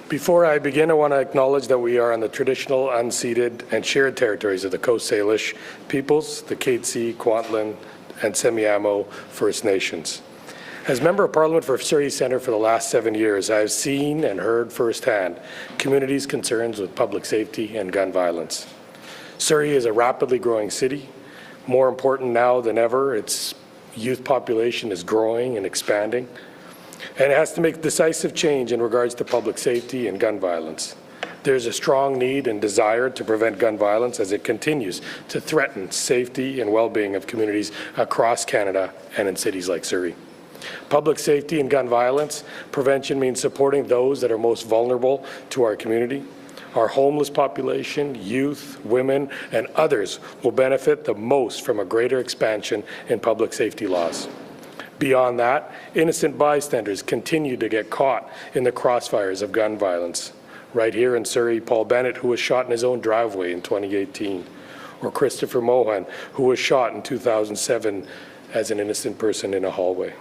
Before I begin, I want to acknowledge that we are on the traditional, unceded, and shared territories of the Coast Salish peoples, the Katzie, Kwantlen, and Semiahmoo First Nations. As Member of Parliament for Surrey Centre for the last 7 years, I have seen and heard firsthand communities' concerns with public safety and gun violence. Surrey is a rapidly growing city. More important now than ever, its youth population is growing and expanding, and it has to make decisive change in regards to public safety and gun violence. There's a strong need and desire to prevent gun violence as it continues to threaten safety and well-being of communities across Canada and in cities like Surrey. Public safety and gun violence prevention means supporting those that are most vulnerable to our community. Our homeless population, youth, women, and others will benefit the most from a greater expansion in public safety laws. Beyond that, innocent bystanders continue to get caught in the crossfires of gun violence. Right here in Surrey, Paul Bennett, who was shot in his own driveway in 2018, or Christopher Mohan, who was shot in 2007 as an innocent person in a hallway.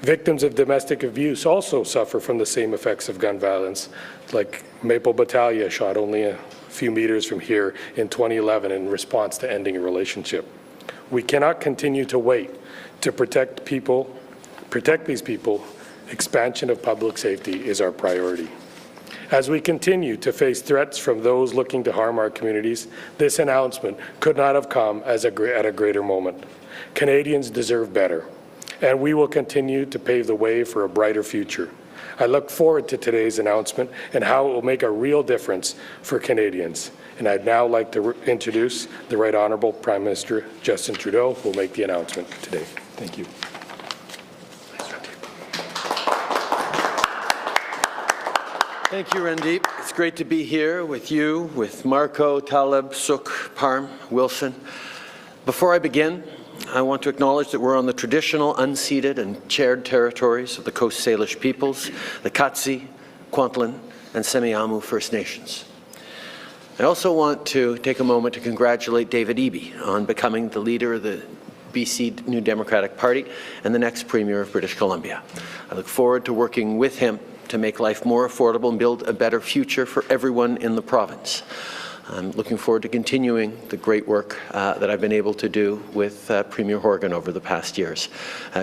Victims of domestic abuse also suffer from the same effects of gun violence, like Maple Battaglia, shot only a few meters from here in 2011 in response to ending a relationship. We cannot continue to wait to protect these people. Expansion of public safety is our priority. As we continue to face threats from those looking to harm our communities, this announcement could not have come at a greater moment. Canadians deserve better, and we will continue to pave the way for a brighter future. I look forward to today's announcement and how it will make a real difference for Canadians. And I'd now like to introduce the Right Honourable Prime Minister Justin Trudeau, who will make the announcement today. Thank you. Thank you, Randeep. It's great to be here with you, with Marco, Taleb, Suk, Parm, Wilson. Before I begin, I want to acknowledge that we're on the traditional, unceded and shared territories of the Coast Salish peoples, the Katzie, Kwantlen, and Semiahmoo First Nations. I also want to take a moment to congratulate David Eby on becoming the leader of the BC New Democratic Party and the next Premier of British Columbia. I look forward to working with him to make life more affordable and build a better future for everyone in the province. I'm looking forward to continuing the great work that I've been able to do with Premier Horgan over the past years.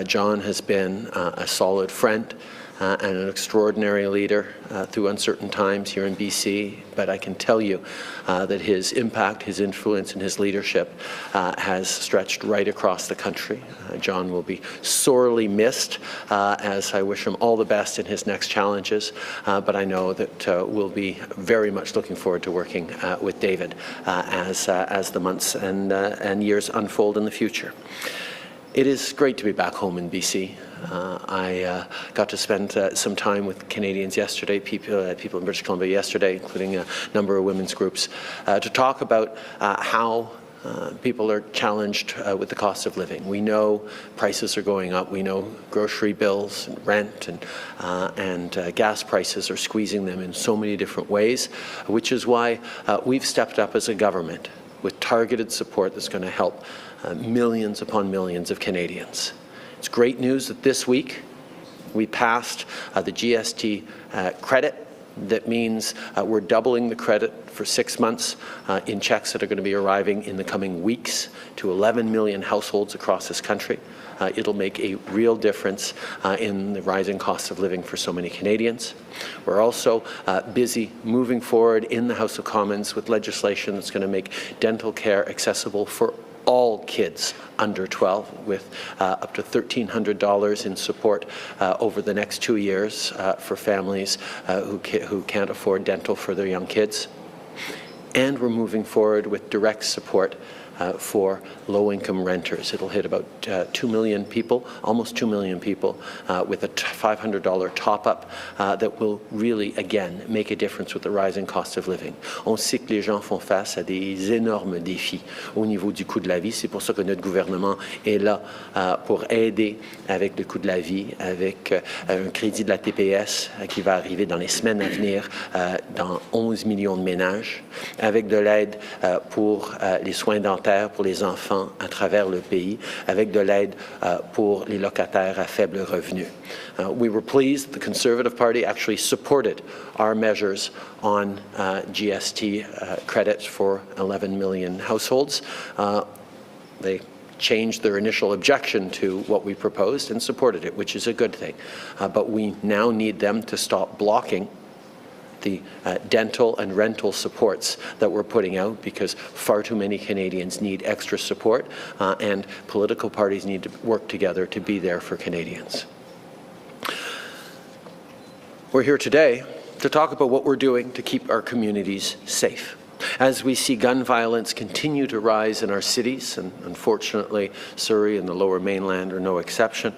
John has been a solid friend and an extraordinary leader through uncertain times here in BC, but I can tell you that his impact, his influence, and his leadership has stretched right across the country. John will be sorely missed as I wish him all the best in his next challenges, but I know that we'll be very much looking forward to working with David as the months and years unfold in the future. It is great to be back home in BC. I got to spend some time with Canadians yesterday, people in British Columbia yesterday, including a number of women's groups, to talk about how people are challenged with the cost of living. We know prices are going up. We know grocery bills and rent and gas prices are squeezing them in so many different ways, which is why we've stepped up as a government with targeted support that's going to help millions upon millions of Canadians. It's great news that this week we passed the GST credit. That means we're doubling the credit for 6 months in checks that are going to be arriving in the coming weeks to 11 million households across this country. It'll make a real difference in the rising cost of living for so many Canadians. We're also busy moving forward in the House of Commons with legislation that's going to make dental care accessible for all kids under 12, with up to $1,300 in support over the next 2 years for families who can't afford dental for their young kids. And we're moving forward with direct support for low-income renters. It'll hit about 2 million people, almost 2 million people, with a $500 top-up that will really, again, make a difference with the rising cost of living. On sait que les gens font face à des énormes défis au niveau du coût de la vie. C'est pour ça que notre gouvernement est là pour aider avec le coût de la vie, avec un crédit de la TPS qui va arriver dans les semaines à venir dans 11 millions de ménages, avec de l'aide pour les soins dentaires supplémentaires pour les enfants à travers le pays, avec de l'aide pour les locataires à faible revenu. We were pleased the Conservative Party actually supported our measures on GST credits for 11 million households. They changed their initial objection to what we proposed and supported it, which is a good thing. But we now need them to stop blocking the dental and rental supports that we're putting out, because far too many Canadians need extra support, and political parties need to work together to be there for Canadians. We're here today to talk about what we're doing to keep our communities safe. As we see gun violence continue to rise in our cities, and unfortunately Surrey and the Lower Mainland are no exception,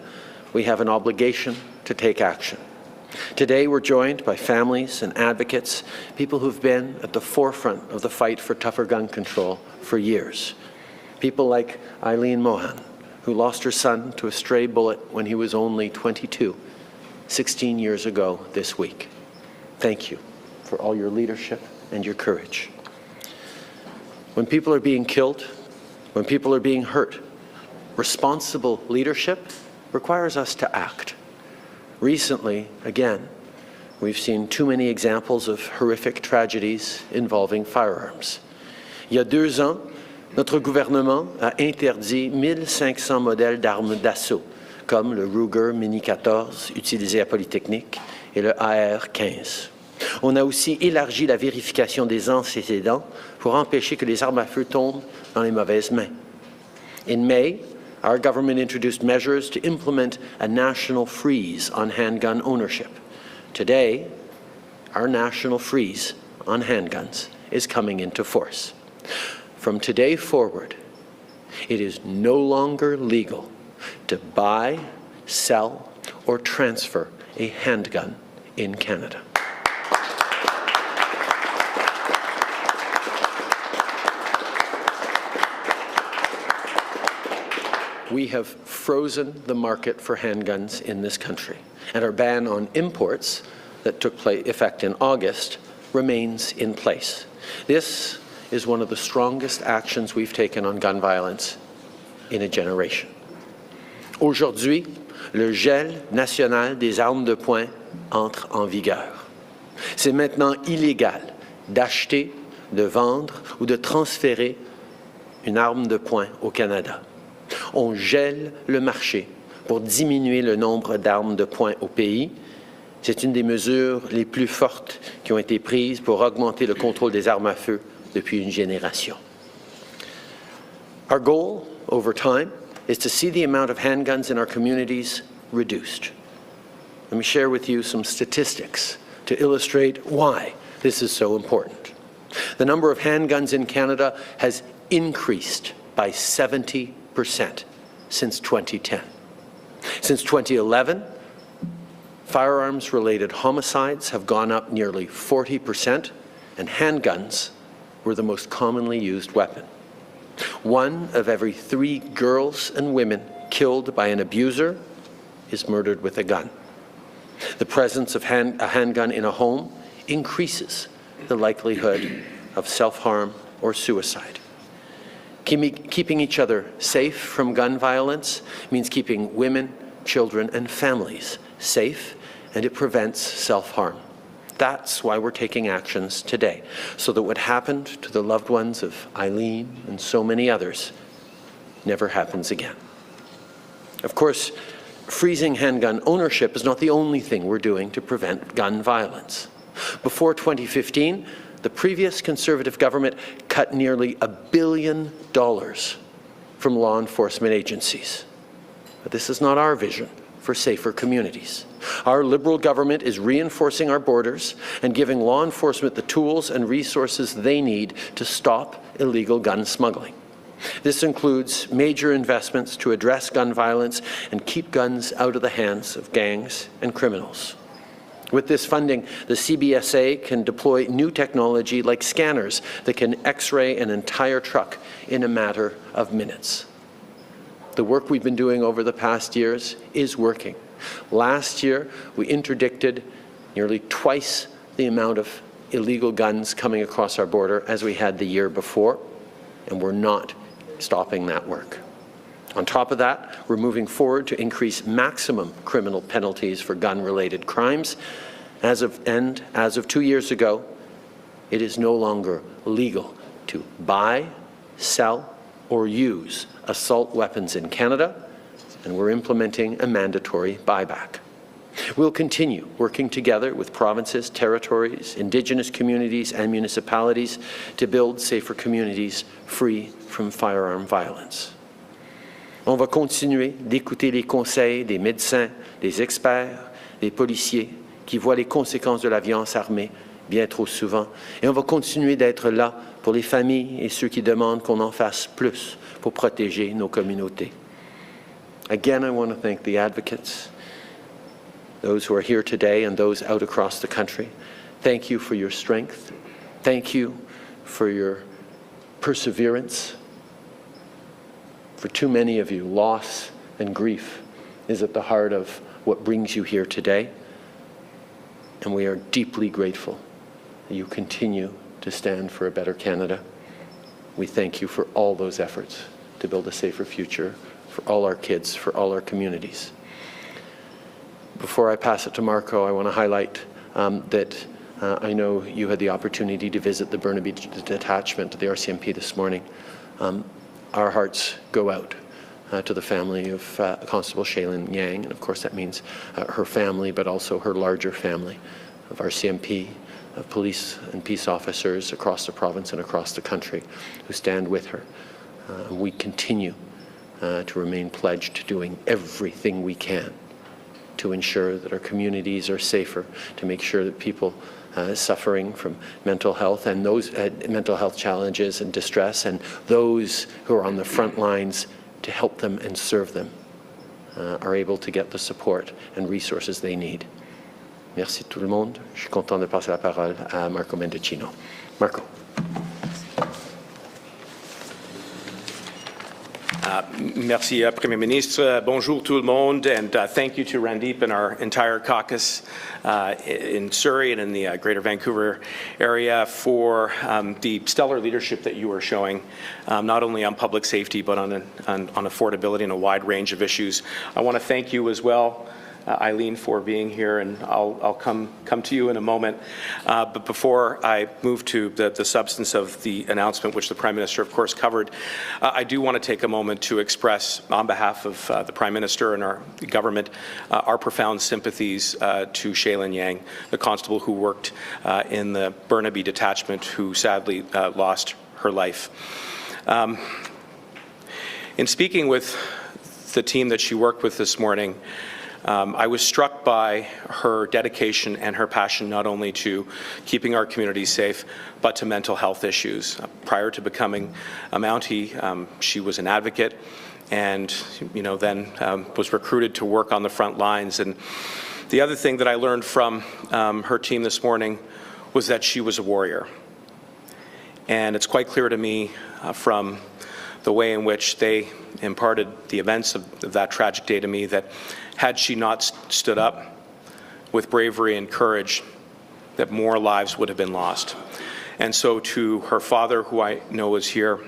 we have an obligation to take action. Today we're joined by families and advocates, people who've been at the forefront of the fight for tougher gun control for years. People like Eileen Mohan, who lost her son to a stray bullet when he was only 22, 16 years ago this week. Thank you for all your leadership and your courage. When people are being killed, when people are being hurt, responsible leadership requires us to act. Recently, again, we've seen too many examples of horrific tragedies involving firearms. Il y a 2 ans, notre gouvernement a interdit 1500 modèles d'armes d'assaut, comme le Ruger Mini 14 utilisé à Polytechnique et le AR-15. On a aussi élargi la vérification des antécédents pour empêcher que les armes à feu tombent dans les mauvaises mains. In May, our government introduced measures to implement a national freeze on handgun ownership. Today, our national freeze on handguns is coming into force. From today forward, it is no longer legal to buy, sell, or transfer a handgun in Canada. We have frozen the market for handguns in this country, and our ban on imports that took effect in August remains in place. This is one of the strongest actions we've taken on gun violence in a generation. Aujourd'hui, le gel national des armes de poing entre en vigueur. C'est maintenant illégal d'acheter, de vendre ou de transférer une arme de poing au Canada. On gèle le marché pour diminuer le nombre d'armes de poing au pays. C'est une des mesures les plus fortes qui ont été prises pour augmenter le contrôle des armes à feu depuis une génération. Our goal, over time, is to see the amount of handguns in our communities reduced. Let me share with you some statistics to illustrate why this is so important. The number of handguns in Canada has increased by 70% since 2010. Since 2011, firearms-related homicides have gone up nearly 40%, and handguns were the most commonly used weapon. 1 of every 3 girls and women killed by an abuser is murdered with a gun. The presence of a handgun in a home increases the likelihood of self-harm or suicide. Keeping each other safe from gun violence means keeping women, children, and families safe, and it prevents self-harm. That's why we're taking actions today, so that what happened to the loved ones of Eileen and so many others never happens again. Of course, freezing handgun ownership is not the only thing we're doing to prevent gun violence. Before 2015, the previous Conservative government cut nearly $1 billion from law enforcement agencies. But this is not our vision for safer communities. Our Liberal government is reinforcing our borders and giving law enforcement the tools and resources they need to stop illegal gun smuggling. This includes major investments to address gun violence and keep guns out of the hands of gangs and criminals. With this funding, the CBSA can deploy new technology like scanners that can X-ray an entire truck in a matter of minutes. The work we've been doing over the past years is working. Last year, we interdicted nearly twice the amount of illegal guns coming across our border as we had the year before, and we're not stopping that work. On top of that, we're moving forward to increase maximum criminal penalties for gun-related crimes. As of 2 years ago, it is no longer legal to buy, sell, or use assault weapons in Canada, and we're implementing a mandatory buyback. We'll continue working together with provinces, territories, Indigenous communities and municipalities to build safer communities free from firearm violence. On va continuer d'écouter les conseils des médecins, des experts, des policiers qui voient les conséquences de la violence armée bien trop souvent. Et on va continuer d'être là pour les familles et ceux qui demandent qu'on en fasse plus pour protéger nos communautés. Again, I want to thank the advocates, those who are here today and those out across the country. Thank you for your strength. Thank you for your perseverance. For too many of you, loss and grief is at the heart of what brings you here today. And we are deeply grateful that you continue to stand for a better Canada. We thank you for all those efforts to build a safer future for all our kids, for all our communities. Before I pass it to Marco, I want to highlight that I know you had the opportunity to visit the Burnaby detachment of the RCMP this morning. Our hearts go out to the family of Constable Shaylin Yang, and of course that means her family, but also her larger family of RCMP, of police and peace officers across the province and across the country who stand with her. We continue to remain pledged to doing everything we can to ensure that our communities are safer, to make sure that people suffering from mental health and those mental health challenges and distress, and those who are on the front lines to help them and serve them are able to get the support and resources they need. Merci tout le monde. Je suis content de passer la parole à Marco Mendicino. Marco. Merci, Premier Ministre. Bonjour tout le monde, and thank you to Randeep and our entire caucus in Surrey and in the Greater Vancouver area for the stellar leadership that you are showing, not only on public safety but on affordability and a wide range of issues. I want to thank you as well, Eileen, for being here, and I'll come to you in a moment. But before I move to the substance of the announcement, which the Prime Minister, of course, covered, I do want to take a moment to express, on behalf of the Prime Minister and our government, our profound sympathies to Shaylin Yang, the constable who worked in the Burnaby detachment, who sadly lost her life. In speaking with the team that she worked with this morning, I was struck by her dedication and her passion not only to keeping our communities safe, but to mental health issues. Prior to becoming a Mountie, she was an advocate and then was recruited to work on the front lines. And the other thing that I learned from her team this morning was that she was a warrior. And it's quite clear to me from the way in which they imparted the events of that tragic day to me that had she not stood up with bravery and courage, that more lives would have been lost. And so to her father, who I know is here,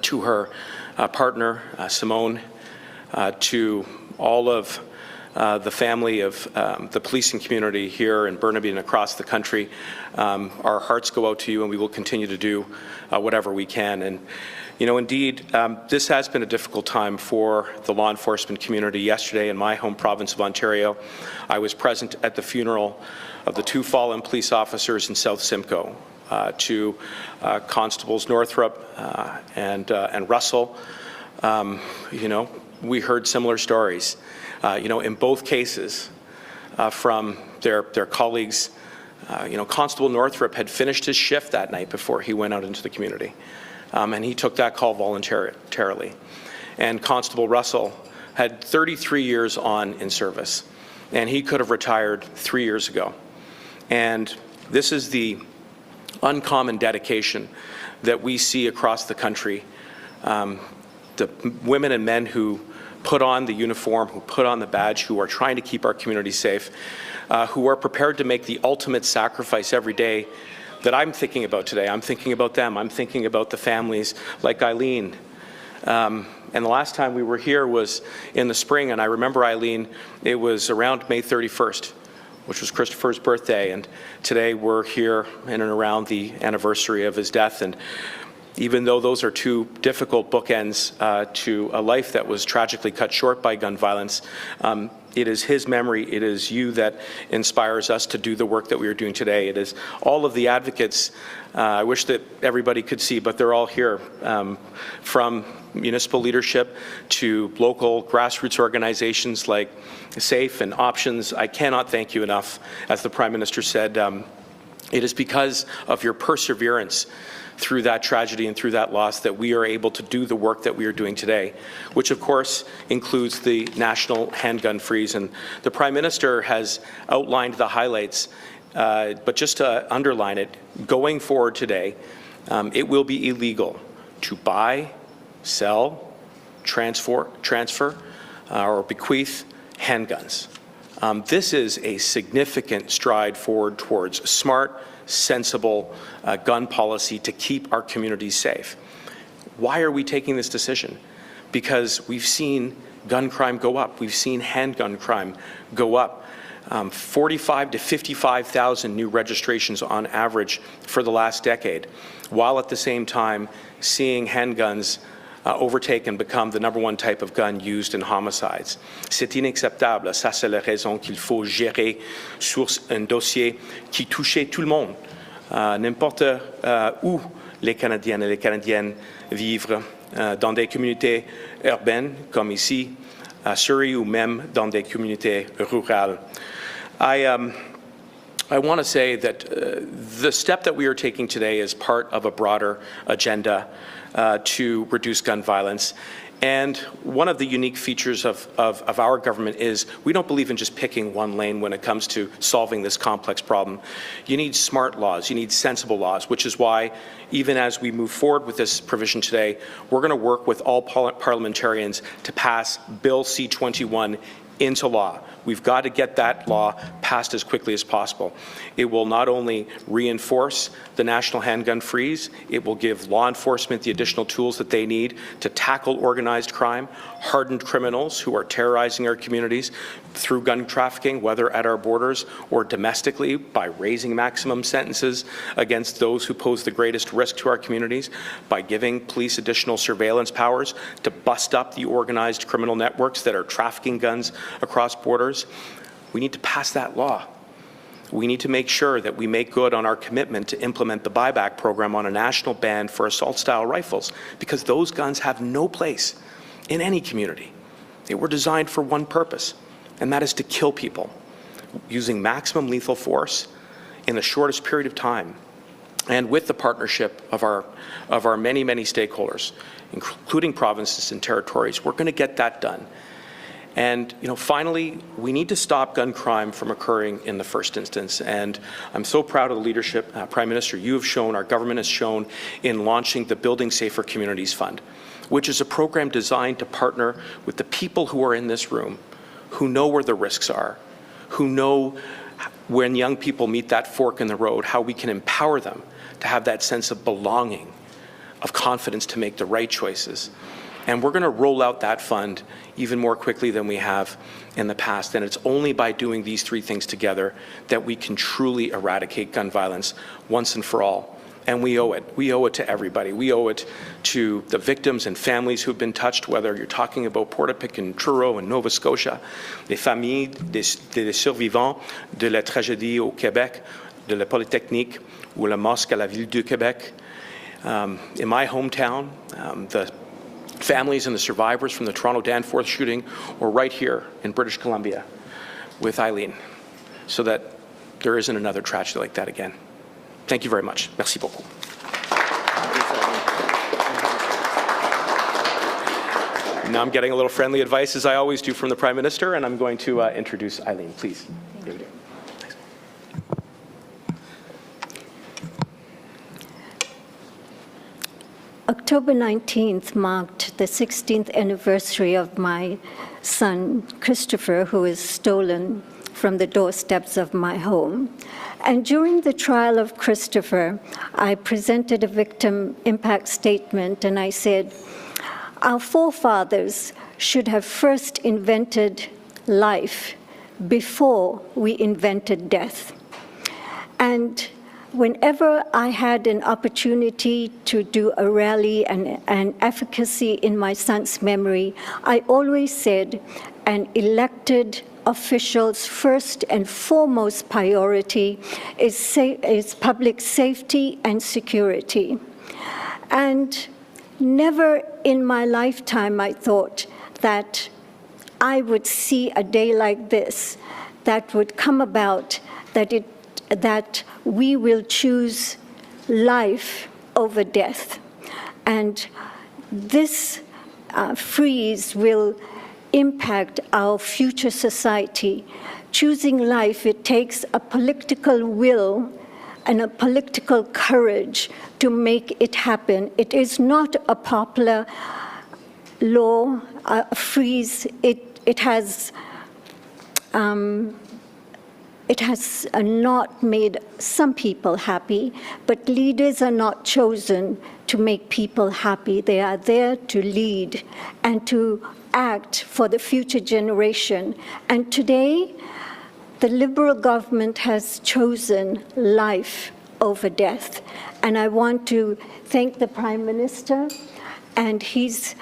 to her partner, Simone, to all of the family of the policing community here in Burnaby and across the country, our hearts go out to you, and we will continue to do whatever we can. And indeed, this has been a difficult time for the law enforcement community. Yesterday, in my home province of Ontario, I was present at the funeral of the two fallen police officers in South Simcoe, to Constables Northrup and Russell. We heard similar stories. In both cases, from their colleagues. Constable Northrup had finished his shift that night before he went out into the community. And he took that call voluntarily. And Constable Russell had 33 years on in service, and he could have retired 3 years ago. And this is the uncommon dedication that we see across the country. The women and men who put on the uniform, who put on the badge, who are trying to keep our community safe, who are prepared to make the ultimate sacrifice every day that I'm thinking about today. I'm thinking about them. I'm thinking about the families like Eileen And the last time we were here was in the spring, and I remember, Eileen, it was around May 31st, which was Christopher's birthday, and today we're here in and around the anniversary of his death. And even though those are two difficult bookends to a life that was tragically cut short by gun violence, it is his memory, it is you that inspires us to do the work that we are doing today. It is all of the advocates, I wish that everybody could see, but they're all here, from municipal leadership to local grassroots organizations like SAFE and Options. I cannot thank you enough. As the Prime Minister said, it is because of your perseverance through that tragedy and through that loss that we are able to do the work that we are doing today, which of course includes the national handgun freeze. And the Prime Minister has outlined the highlights, but just to underline it, going forward today, it will be illegal to buy, sell, transfer, or bequeath handguns. This is a significant stride forward towards a smart, sensible gun policy to keep our communities safe. Why are we taking this decision? Because we've seen gun crime go up. We've seen handgun crime go up. 45 to 55,000 new registrations on average for the last decade, while at the same time seeing handguns overtake and become the #1 type of gun used in homicides. C'est inacceptable. Ça, c'est la raison qu'il faut gérer sur un dossier qui touche tout le monde. N'importe où les Canadiennes et les Canadiennes vivent, dans des communautés urbaines comme ici, à Surrey, ou même dans des communautés rurales. I want to say that the step that we are taking today is part of a broader agenda to reduce gun violence. And one of the unique features of our government is we don't believe in just picking one lane when it comes to solving this complex problem. You need smart laws, you need sensible laws, which is why even as we move forward with this provision today, we're going to work with all parliamentarians to pass Bill C-21 into law. We've got to get that law passed as quickly as possible. It will not only reinforce the national handgun freeze, it will give law enforcement the additional tools that they need to tackle organized crime, hardened criminals who are terrorizing our communities through gun trafficking, whether at our borders or domestically, by raising maximum sentences against those who pose the greatest risk to our communities, by giving police additional surveillance powers to bust up the organized criminal networks that are trafficking guns across borders. We need to pass that law. We need to make sure that we make good on our commitment to implement the buyback program on a national ban for assault-style rifles, because those guns have no place in any community. They were designed for one purpose, and that is to kill people using maximum lethal force in the shortest period of time. And with the partnership of our many, many stakeholders, including provinces and territories, we're going to get that done. And finally, we need to stop gun crime from occurring in the first instance. And I'm so proud of the leadership, Prime Minister, you have shown, our government has shown in launching the Building Safer Communities Fund, which is a program designed to partner with the people who are in this room, who know where the risks are, who know when young people meet that fork in the road, how we can empower them to have that sense of belonging, of confidence to make the right choices. And we're going to roll out that fund even more quickly than we have in the past. And it's only by doing these three things together that we can truly eradicate gun violence once and for all. And we owe it. We owe it to everybody. We owe it to the victims and families who've been touched, whether you're talking about Portapique and Truro and Nova Scotia, les familles des survivants de la tragédie au Québec, de la Polytechnique ou la mosque à la ville de Québec. In my hometown, the families and the survivors from the Toronto Danforth shooting, or right here in British Columbia with Eileen, so that there isn't another tragedy like that again. Thank you very much. Merci beaucoup. Now I'm getting a little friendly advice, as I always do, from the Prime Minister, and I'm going to introduce Eileen. Please. Thank you. October 19th marked the 16th anniversary of my son, Christopher, who was stolen from the doorsteps of my home. And during the trial of Christopher, I presented a victim impact statement, and I said, our forefathers should have first invented life before we invented death. And whenever I had an opportunity to do a rally and advocacy in my son's memory, I always said an elected official's first and foremost priority is public safety and security. And never in my lifetime I thought that I would see a day like this that would come about, that we will choose life over death. And this freeze will impact our future society. Choosing life, it takes a political will and a political courage to make it happen. It is not a popular law, a freeze. It has not made some people happy, but leaders are not chosen to make people happy. They are there to lead and to act for the future generation. And today, the Liberal government has chosen life over death. And I want to thank the Prime Minister and his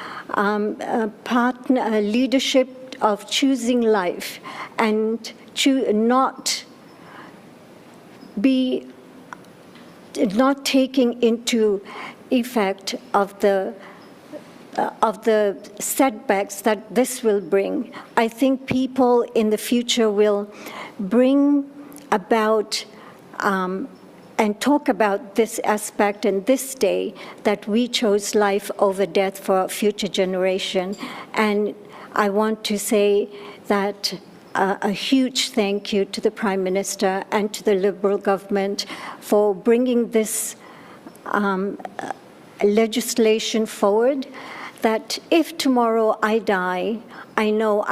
leadership of choosing life and not taking into effect of the setbacks that this will bring. I think people in the future will bring about and talk about this aspect and this day that we chose life over death for our future generation. And I want to say that a huge thank you to the Prime Minister and to the Liberal government for bringing this legislation forward, that if tomorrow I die, I know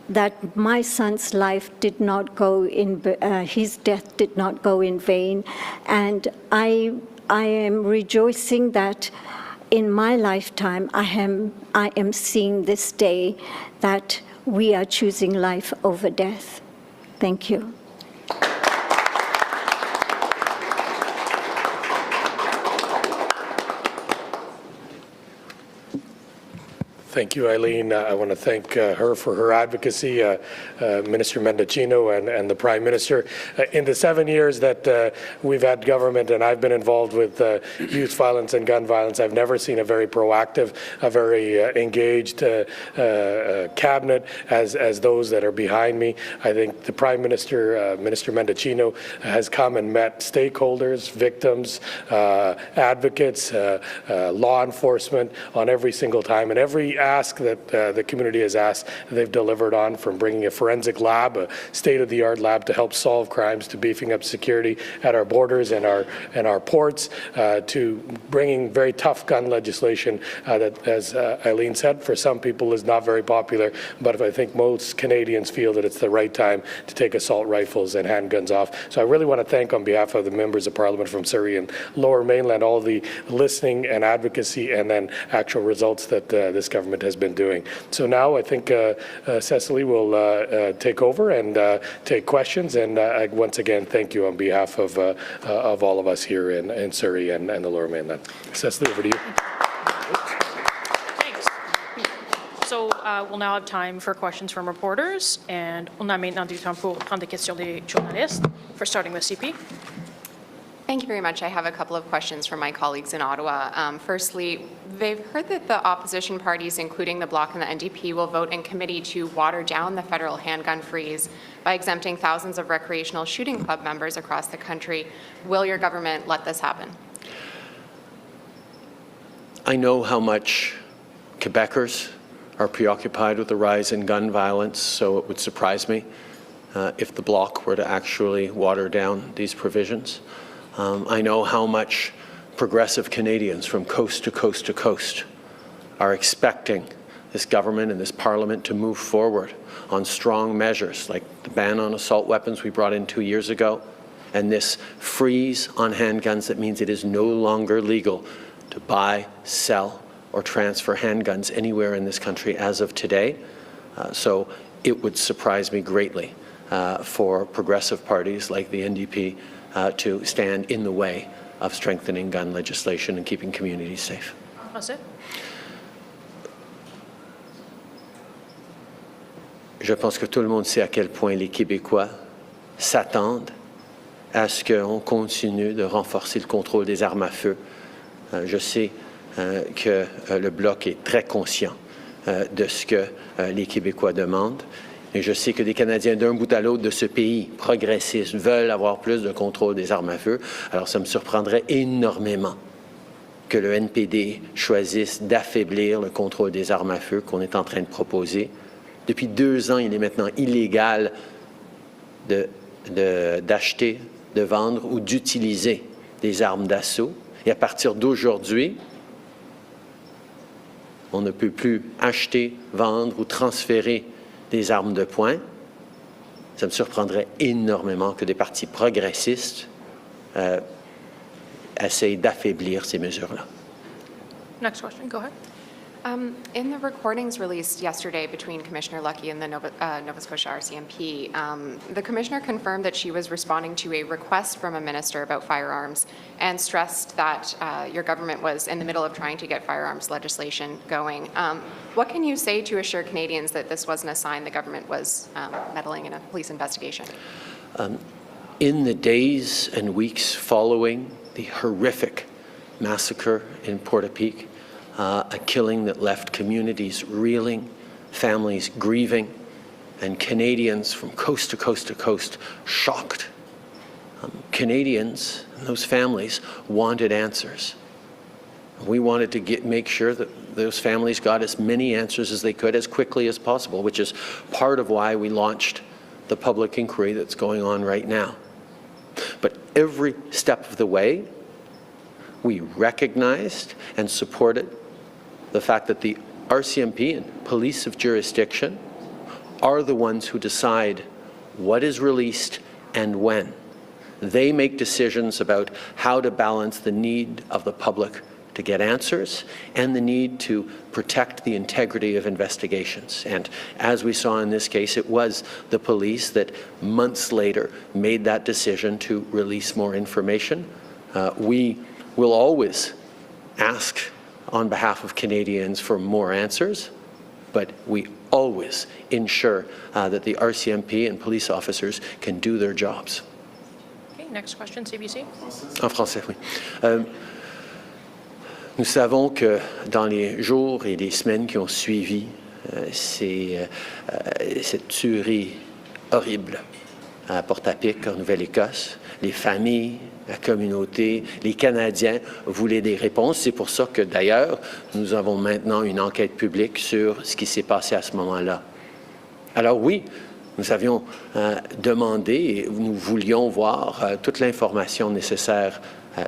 that my son's life did not go in, his death did not go in vain. And I am rejoicing that in my lifetime, I am seeing this day that we are choosing life over death. Thank you. Thank you, Eileen. I want to thank her for her advocacy, Minister Mendocino and the Prime Minister. In the 7 years that we've had government and I've been involved with youth violence and gun violence, I've never seen a very proactive, a very engaged cabinet as those that are behind me. I think the Prime Minister, Minister Mendocino, has come and met stakeholders, victims, advocates, law enforcement on every single time, and every ask that the community has asked, they've delivered on, from bringing a forensic lab, a state-of-the-art lab to help solve crimes, to beefing up security at our borders and our ports, to bringing very tough gun legislation that, as Eileen said, for some people is not very popular, but I think most Canadians feel that it's the right time to take assault rifles and handguns off. So I really want to thank, on behalf of the members of Parliament from Surrey and Lower Mainland, all the listening and advocacy and then actual results that this government has been doing. So now I think Cecily will take over and take questions. And once again, thank you on behalf of all of us here in Surrey and the Lower Mainland. Cecily, over to you. Thanks. So we'll now have time for questions from reporters, and on a maintenant du temps pour prendre des questions des journalistes. For starting with CP. Thank you very much. I have a couple of questions from my colleagues in Ottawa. Firstly, they've heard that the opposition parties, including the Bloc and the NDP, will vote in committee to water down the federal handgun freeze by exempting thousands of recreational shooting club members across the country. Will your government let this happen? I know how much Quebecers are preoccupied with the rise in gun violence, so it would surprise me if the Bloc were to actually water down these provisions. I know how much progressive Canadians from coast to coast to coast are expecting this government and this parliament to move forward on strong measures like the ban on assault weapons we brought in 2 years ago, and this freeze on handguns that means it is no longer legal to buy, sell, or transfer handguns anywhere in this country as of today. So it would surprise me greatly for progressive parties like the NDP to stand in the way of strengthening gun legislation and keeping communities safe. That's it. Je pense que tout le monde sait à quel point les Québécois s'attendent à ce qu'on continue de renforcer le contrôle des armes à feu. Je sais que le Bloc est très conscient de ce que les Québécois demandent. Et je sais que les Canadiens d'un bout à l'autre de ce pays progressiste veulent avoir plus de contrôle des armes à feu. Alors ça me surprendrait énormément que le NPD choisisse d'affaiblir le contrôle des armes à feu qu'on est en train de proposer. Depuis 2 ans, il est maintenant illégal d'acheter, de vendre ou d'utiliser des armes d'assaut. Et à partir d'aujourd'hui, on ne peut plus acheter, vendre ou transférer des armes de poing. Ça me surprendrait énormément que des partis progressistes essayent d'affaiblir ces mesures-là. Next question, go ahead. In the recordings released yesterday between Commissioner Lucki and the Nova Scotia RCMP, the Commissioner confirmed that she was responding to a request from a minister about firearms and stressed that your government was in the middle of trying to get firearms legislation going. What can you say to assure Canadians that this wasn't a sign the government was meddling in a police investigation? In the days and weeks following the horrific massacre in Portapique, a killing that left communities reeling, families grieving, and Canadians from coast to coast to coast shocked. Canadians and those families wanted answers. We wanted to make sure that those families got as many answers as they could as quickly as possible, which is part of why we launched the public inquiry that's going on right now. But every step of the way, we recognized and supported the fact that the RCMP and police of jurisdiction are the ones who decide what is released and when. They make decisions about how to balance the need of the public to get answers and the need to protect the integrity of investigations. And as we saw in this case, it was the police that months later made that decision to release more information. We will always ask on behalf of Canadians for more answers, but we always ensure that the RCMP and police officers can do their jobs. Okay, next question, CBC. En français, oui. Nous savons que dans les jours et les semaines qui ont suivi cette tuerie horrible à Portapique, en Nouvelle-Écosse, les familles, la communauté, les Canadiens voulaient des réponses. C'est pour ça que, d'ailleurs, nous avons maintenant une enquête publique sur ce qui s'est passé à ce moment-là. Alors oui, nous avions demandé et nous voulions voir toute l'information nécessaire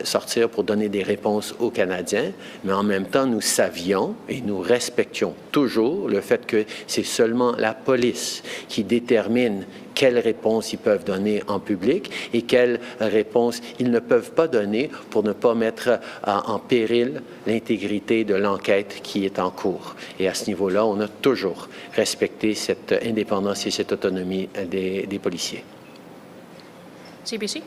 sortir pour donner des réponses aux Canadiens, mais en même temps, nous savions et nous respections toujours le fait que c'est seulement la police qui détermine quelles réponses ils peuvent donner en public et quelles réponses ils ne peuvent pas donner pour ne pas mettre en péril l'intégrité de l'enquête qui est en cours. Et à ce niveau-là, on a toujours respecté cette indépendance et cette autonomie des policiers. CBC.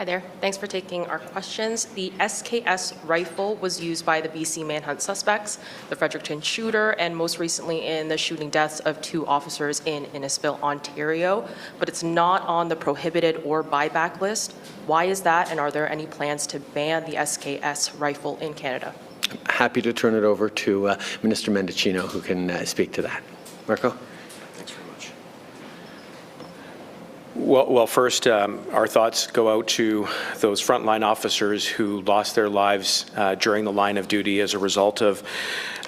Hi there. Thanks for taking our questions. The SKS rifle was used by the BC manhunt suspects, the Fredericton shooter, and most recently in the shooting deaths of 2 officers in Innisfil, Ontario, but it's not on the prohibited or buyback list. Why is that, and are there any plans to ban the SKS rifle in Canada? Happy to turn it over to Minister Mendicino, who can speak to that. Marco? Well, first, our thoughts go out to those frontline officers who lost their lives during the line of duty as a result of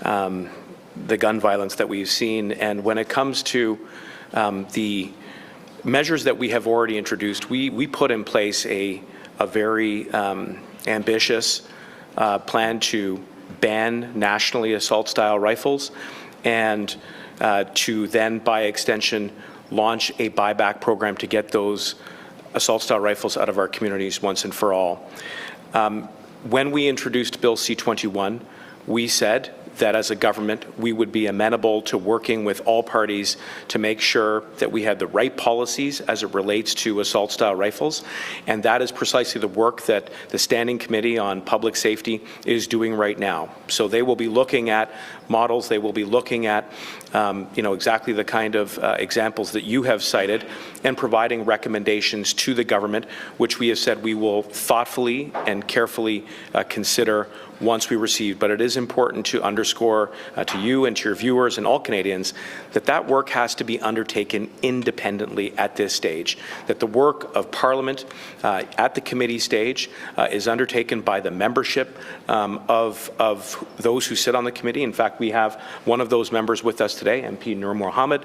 the gun violence that we've seen. And when it comes to the measures that we have already introduced, we put in place a very ambitious plan to ban nationally assault-style rifles and to then, by extension, launch a buyback program to get those assault-style rifles out of our communities once and for all. When we introduced Bill C-21, we said that as a government, we would be amenable to working with all parties to make sure that we had the right policies as it relates to assault-style rifles. And that is precisely the work that the Standing Committee on Public Safety is doing right now. So they will be looking at models, they will be looking at exactly the kind of examples that you have cited and providing recommendations to the government, which we have said we will thoughtfully and carefully consider once we receive. But it is important to underscore to you and to your viewers and all Canadians that that work has to be undertaken independently at this stage, that the work of Parliament at the committee stage is undertaken by the membership of those who sit on the committee. In fact, we have one of those members with us today, MP Nur Mohammed,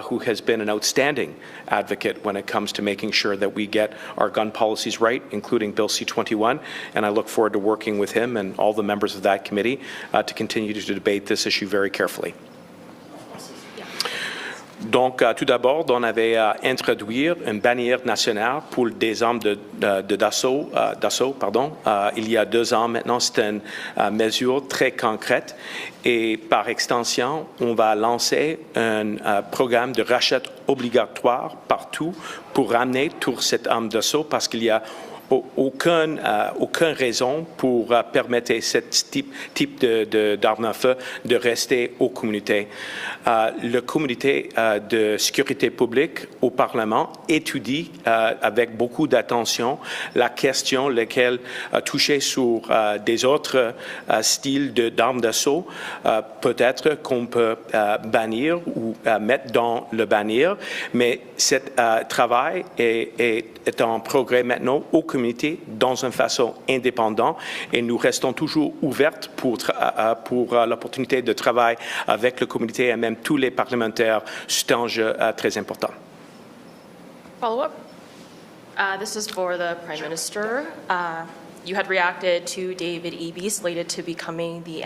who has been an outstanding advocate when it comes to making sure that we get our gun policies right, including Bill C-21, and I look forward to working with him and all the members of that committee to continue to debate this issue very carefully. Donc, tout d'abord, on avait à introduire une bannière nationale pour des armes d'assaut. Il y a 2 ans maintenant, c'est une mesure très concrète. Et par extension, on va lancer un programme de rachat obligatoire partout pour ramener toutes ces armes d'assaut parce qu'il y a aucune raison pour permettre ce type d'armes à feu de rester aux communautés. Le comité de sécurité publique au Parlement étudie avec beaucoup d'attention la question laquelle touchait sur des autres styles d'armes d'assaut. Peut-être qu'on peut bannir ou mettre dans le bannir, mais ce travail est en progrès maintenant au comité dans une façon indépendante et nous restons toujours ouverts pour l'opportunité de travailler avec le comité et même tous les parlementaires. C'est un enjeu très important. Follow-up. This is for the Prime Minister. You had reacted to David Eby, slated to becoming the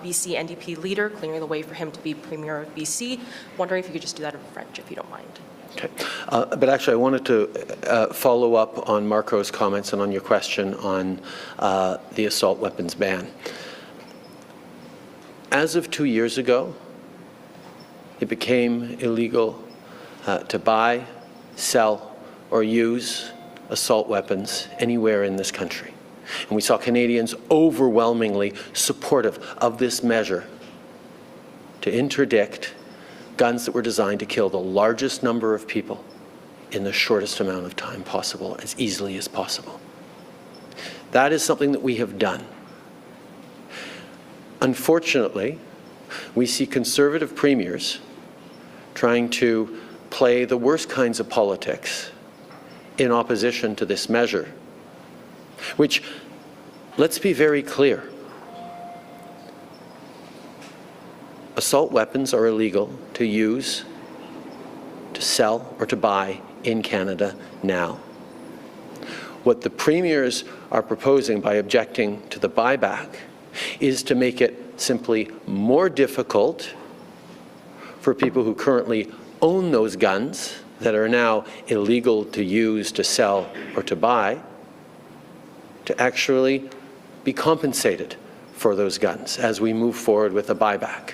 BC NDP leader, clearing the way for him to be Premier of BC. Wondering if you could just do that in French, if you don't mind. Okay. But actually, I wanted to follow up on Marco's comments and on your question on the assault weapons ban. As of 2 years ago, it became illegal to buy, sell, or use assault weapons anywhere in this country. And we saw Canadians overwhelmingly supportive of this measure to interdict guns that were designed to kill the largest number of people in the shortest amount of time possible, as easily as possible. That is something that we have done. Unfortunately, we see Conservative premiers trying to play the worst kinds of politics in opposition to this measure, which, let's be very clear, assault weapons are illegal to use, to sell, or to buy in Canada now. What the premiers are proposing by objecting to the buyback is to make it simply more difficult for people who currently own those guns that are now illegal to use, to sell, or to buy, to actually be compensated for those guns as we move forward with a buyback.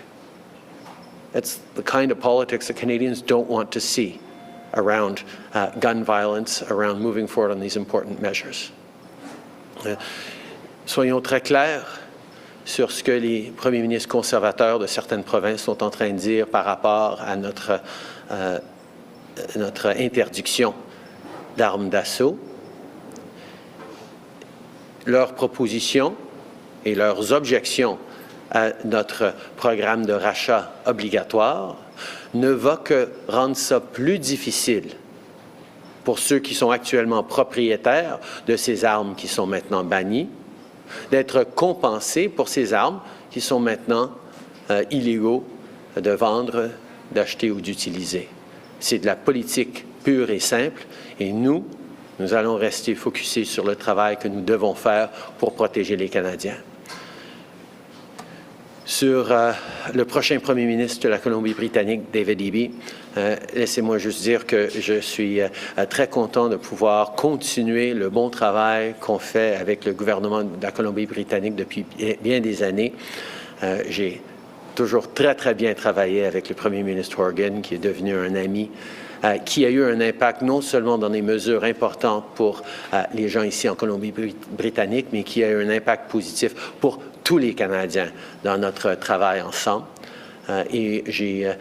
That's the kind of politics that Canadians don't want to see around gun violence, around moving forward on these important measures. Soyons très clairs sur ce que les premiers ministres conservateurs de certaines provinces sont en train de dire par rapport à notre interdiction d'armes d'assaut. Leurs propositions et leurs objections à notre programme de rachat obligatoire ne va que rendre ça plus difficile pour ceux qui sont actuellement propriétaires de ces armes qui sont maintenant bannies, d'être compensés pour ces armes qui sont maintenant illégaux de vendre, d'acheter ou d'utiliser. C'est de la politique pure et simple et nous allons rester focusés sur le travail que nous devons faire pour protéger les Canadiens. Sur le prochain Premier ministre de la Colombie-Britannique, David Eby, laissez-moi juste dire que je suis très content de pouvoir continuer le bon travail qu'on fait avec le gouvernement de la Colombie-Britannique depuis bien des années. J'ai toujours très, très bien travaillé avec le premier ministre Horgan, qui est devenu un ami, qui a eu un impact non seulement dans des mesures importantes pour les gens ici en Colombie-Britannique, mais qui a eu un impact positif pour tous les Canadiens dans notre travail ensemble. Et j'ai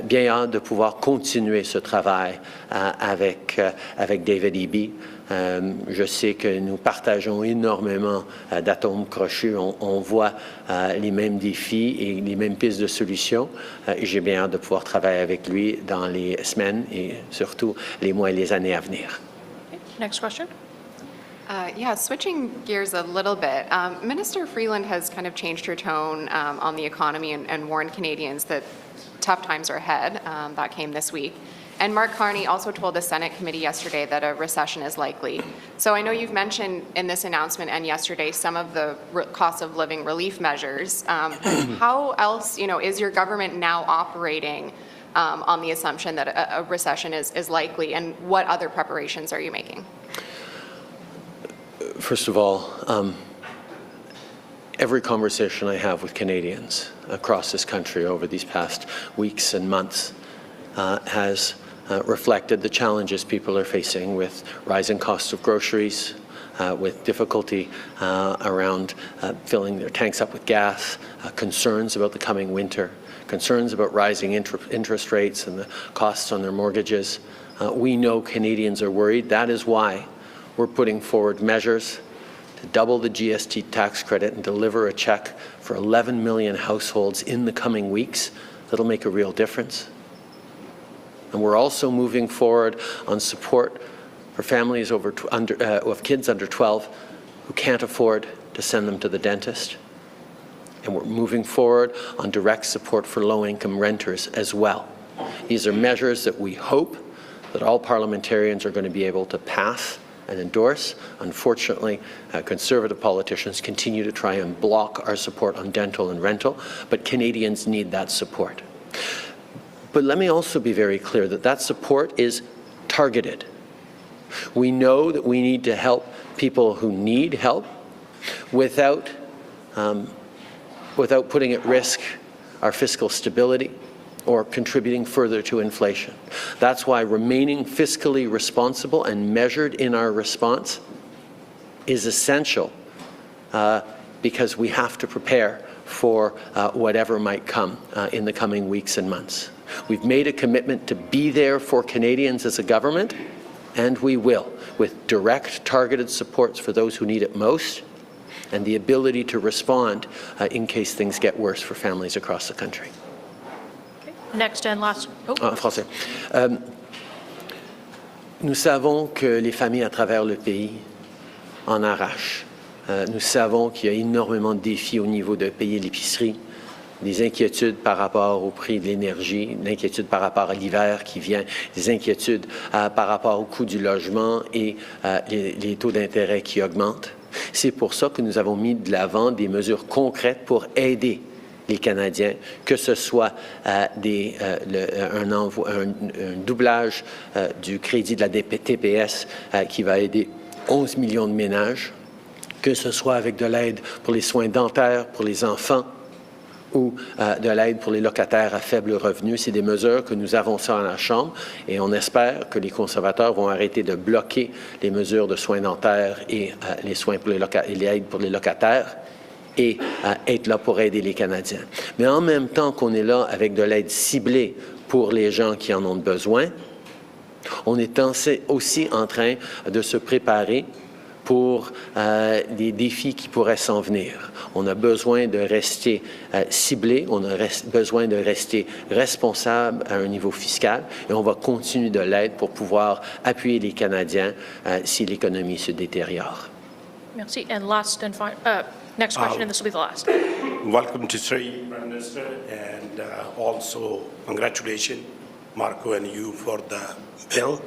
bien hâte de pouvoir continuer ce travail avec David Eby. Je sais que nous partageons énormément d'atomes crochus. On voit les mêmes défis et les mêmes pistes de solutions. Et j'ai bien hâte de pouvoir travailler avec lui dans les semaines et surtout les mois et les années à venir. Okay. Next question. Yeah, switching gears a little bit, Minister Freeland has kind of changed her tone on the economy and warned Canadians that tough times are ahead. That came this week. And Mark Carney also told the Senate committee yesterday that a recession is likely. So I know you've mentioned in this announcement and yesterday some of the cost of living relief measures. How else, is your government now operating on the assumption that a recession is likely, and what other preparations are you making? First of all, every conversation I have with Canadians across this country over these past weeks and months has reflected the challenges people are facing with rising costs of groceries, with difficulty around filling their tanks up with gas, concerns about the coming winter, concerns about rising interest rates and the costs on their mortgages. We know Canadians are worried. That is why we're putting forward measures to double the GST tax credit and deliver a check for 11 million households in the coming weeks. That'll make a real difference. And we're also moving forward on support for families of kids under 12 who can't afford to send them to the dentist. And we're moving forward on direct support for low-income renters as well. These are measures that we hope that all parliamentarians are going to be able to pass and endorse. Unfortunately, Conservative politicians continue to try and block our support on dental and rental, but Canadians need that support. But let me also be very clear that that support is targeted. We know that we need to help people who need help without putting at risk our fiscal stability or contributing further to inflation. That's why remaining fiscally responsible and measured in our response is essential because we have to prepare for whatever might come in the coming weeks and months. We've made a commitment to be there for Canadians as a government, and we will, with direct targeted supports for those who need it most, and the ability to respond in case things get worse for families across the country. Okay. Next and last. En français. Nous savons que les familles à travers le pays en arrachent. Nous savons qu'il y a énormément de défis au niveau de payer l'épicerie, des inquiétudes par rapport au prix de l'énergie, l'inquiétude par rapport à l'hiver qui vient, des inquiétudes par rapport au coût du logement et les taux d'intérêt qui augmentent. C'est pour ça que nous avons mis de l'avant des mesures concrètes pour aider les Canadiens, que ce soit un doublage du crédit de la TPS qui va aider 11 millions de ménages, que ce soit avec de l'aide pour les soins dentaires pour les enfants ou de l'aide pour les locataires à faible revenu. C'est des mesures que nous avançons à la Chambre et on espère que les conservateurs vont arrêter de bloquer les mesures de soins dentaires et les soins pour les aides pour les locataires et être là pour aider les Canadiens. Mais en même temps qu'on est là avec de l'aide ciblée pour les gens qui en ont besoin, on est aussi en train de se préparer pour des défis qui pourraient s'en venir. On a besoin de rester ciblé, on a besoin de rester responsable à un niveau fiscal et on va continuer de l'aide pour pouvoir appuyer les Canadiens si l'économie se détériore. Merci. And last and next question, and this will be the last. Welcome to Sri, Prime Minister, and also congratulations, Marco and you, for the bill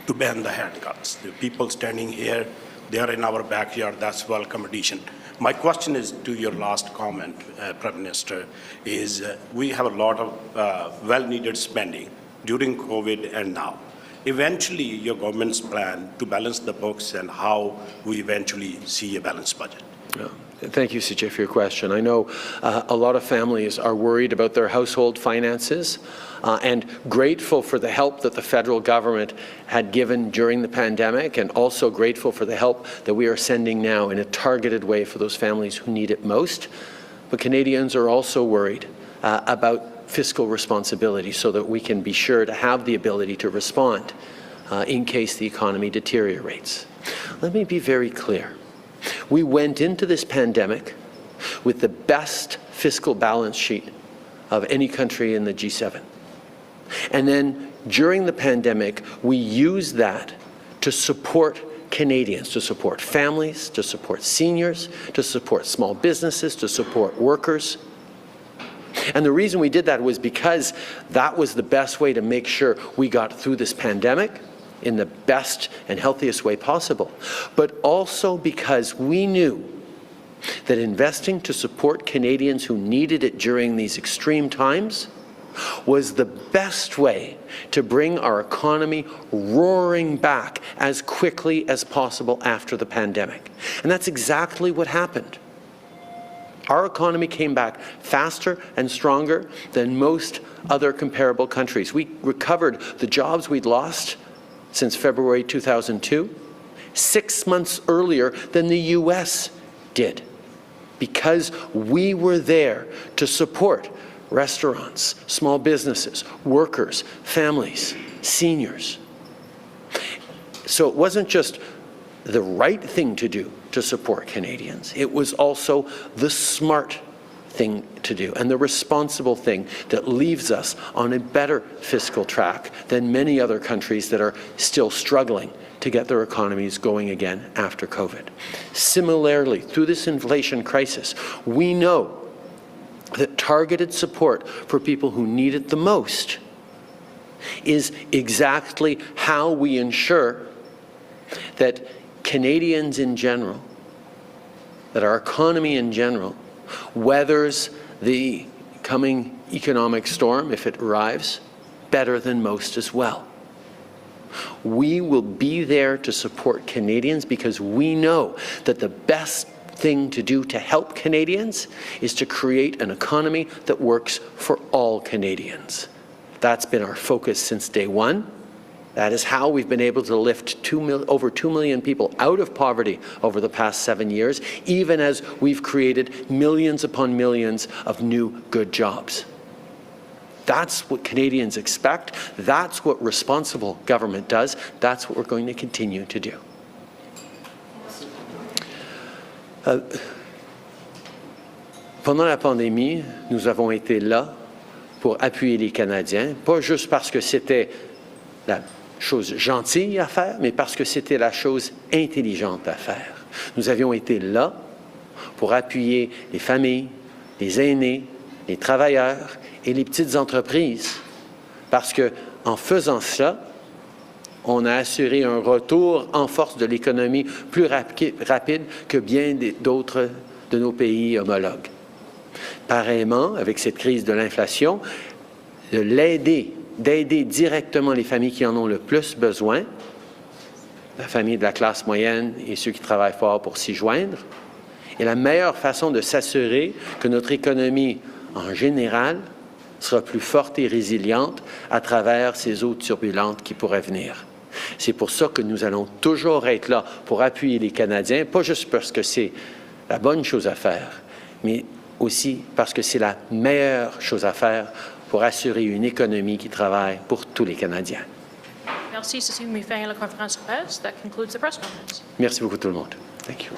to ban the handguns. The people standing here, they are in our backyard. That's welcome addition. My question is to your last comment, Prime Minister, is we have a lot of well-needed spending during COVID and now. eventually your government's plan to balance the books and how we eventually see a balanced budget? Yeah. Thank you, CJ, for your question. I know a lot of families are worried about their household finances and grateful for the help that the federal government had given during the pandemic, and also grateful for the help that we are sending now in a targeted way for those families who need it most. But Canadians are also worried about fiscal responsibility so that we can be sure to have the ability to respond in case the economy deteriorates. Let me be very clear. We went into this pandemic with the best fiscal balance sheet of any country in the G7. And then during the pandemic, we used that to support Canadians, to support families, to support seniors, to support small businesses, to support workers. And the reason we did that was because that was the best way to make sure we got through this pandemic in the best and healthiest way possible, but also because we knew that investing to support Canadians who needed it during these extreme times was the best way to bring our economy roaring back as quickly as possible after the pandemic. And that's exactly what happened. Our economy came back faster and stronger than most other comparable countries. We recovered the jobs we'd lost since February 2002, 6 months earlier than the US did, because we were there to support restaurants, small businesses, workers, families, seniors. So it wasn't just the right thing to do to support Canadians, it was also the smart thing to do and the responsible thing that leaves us on a better fiscal track than many other countries that are still struggling to get their economies going again after COVID. Similarly, through this inflation crisis, we know that targeted support for people who need it the most is exactly how we ensure that Canadians in general, that our economy in general, weathers the coming economic storm, if it arrives, better than most as well. We will be there to support Canadians because we know that the best thing to do to help Canadians is to create an economy that works for all Canadians. That's been our focus since day one. That is how we've been able to lift over 2 million people out of poverty over the past 7 years, even as we've created millions upon millions of new good jobs. That's what Canadians expect. That's what responsible government does. That's what we're going to continue to do. Pendant la pandémie, nous avons été là pour appuyer les Canadiens, pas juste parce que c'était la chose gentille à faire, mais parce que c'était la chose intelligente à faire. Nous avions été là pour appuyer les familles, les aînés, les travailleurs et les petites entreprises, parce que en faisant cela, on a assuré un retour en force de l'économie plus rapide que bien d'autres de nos pays homologues. Pareillement, avec cette crise de l'inflation, d'aider directement les familles qui en ont le plus besoin, la famille de la classe moyenne et ceux qui travaillent fort pour s'y joindre, est la meilleure façon de s'assurer que notre économie, en général, sera plus forte et résiliente à travers ces eaux turbulentes qui pourraient venir. C'est pour ça que nous allons toujours être là pour appuyer les Canadiens, pas juste parce que c'est la bonne chose à faire, mais aussi parce que c'est la meilleure chose à faire pour assurer une économie qui travaille pour tous les Canadiens. Merci, ceci met fin à la conférence de presse. That concludes the press conference. Merci beaucoup tout le monde. Thank you.